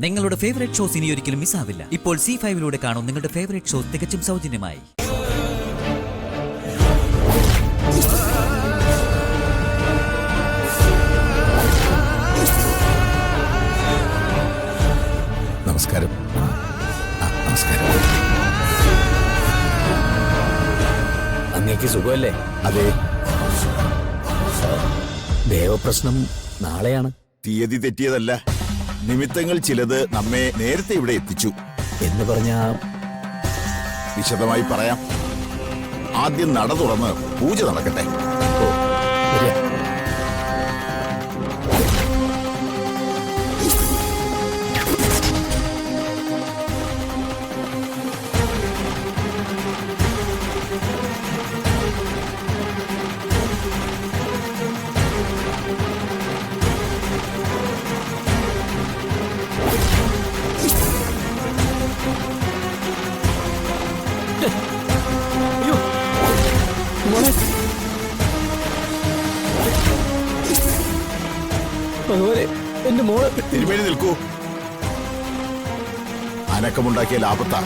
നിങ്ങളുടെ favourite shows ഇനി ഒരിക്കലും മിസ്സാവില്ല. ഇപ്പോൾ C5 കാണും നിങ്ങളുടെ ഫേവറേറ്റ് ഷോസ് തികച്ചും സൗജന്യമായി. നമസ്കാരം. നമസ്കാരം. അങ്ങേക്ക് സുഖമല്ലേ? അതെ. ദേവപ്രശ്നം നാളെയാണ്. തീയതി തെറ്റിയതല്ല, നിമിത്തങ്ങൾ ചിലത് നമ്മെ നേരത്തെ ഇവിടെ എത്തിച്ചു എന്ന് പറഞ്ഞാ വിശദമായി പറയാം. ആദ്യം നട തുറന്ന് പൂജ നടക്കട്ടെ. എന്റെ മോളെ തിരുമേനി നിൽക്കൂ. അനക്കമുണ്ടാക്കിയ ലാഭത്താ.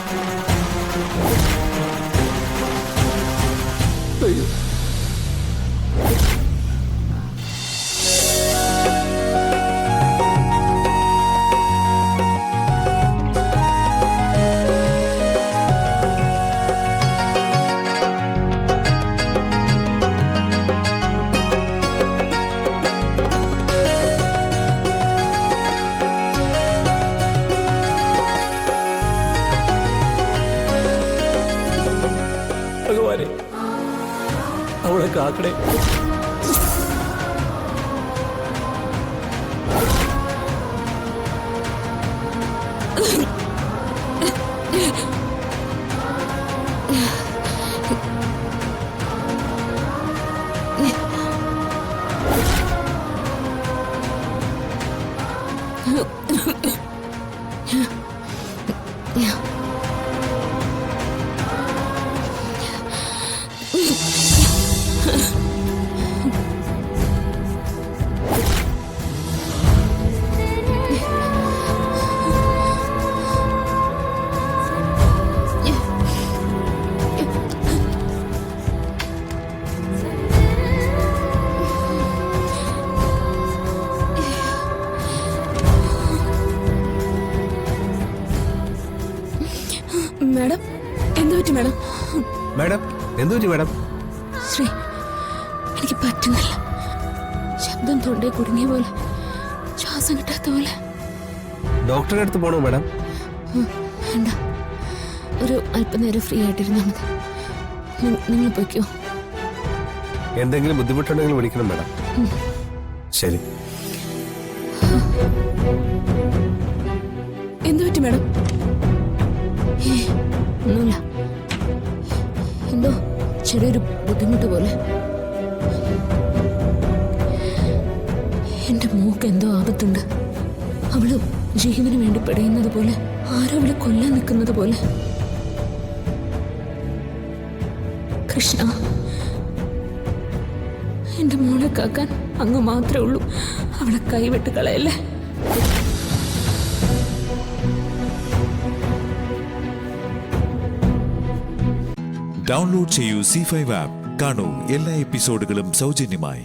ഭഗവാനെ, അവളെ കാക്കണേ. മാഡം, എന്തു പറ്റി മാഡം? മാഡം, എന്തു പറ്റി മാഡം? ശ്രീ, എനിക്ക് പറ്റുന്നില്ല. ശബ്ദം തൊണ്ടേ കുടുങ്ങിയ പോലെ, ശ്വാസം കിട്ടാത്ത പോലെ. ഡോക്ടറെ അടുത്ത് പോണോ മാഡം? വേണ്ട, ഒരു അല്പനേരം ഫ്രീ ആയിട്ടിരുന്നാൽ മതി. നിങ്ങൾ പൊയ്ക്കോ. എന്തെങ്കിലും ബുദ്ധിമുട്ടുണ്ടെങ്കിൽ വിളിക്കണം മാഡം. ശരി. എന്തു പറ്റി മാഡം? ഒന്നുമില്ല, എന്തോ ചെറിയൊരു ബുദ്ധിമുട്ട് പോലെ. എന്റെ മോക്ക് എന്തോ ആപത്തുണ്ട്. അവള് ജീവന് വേണ്ടി പെടയുന്നത് പോലെ, ആരോ അവളെ കൊല്ലാൻ നിൽക്കുന്നത് പോലെ. കൃഷ്ണ, എന്റെ മോളെ കാക്കാൻ അങ്ങ് മാത്രമേ ഉള്ളൂ. അവളെ കൈവിട്ട് കളയല്ലേ. ഡൗൺലോഡ് ചെയ്യൂ C5 ആപ്പ്. കാണൂ എല്ലാ എപ്പിസോഡുകളും സൗജന്യമായി.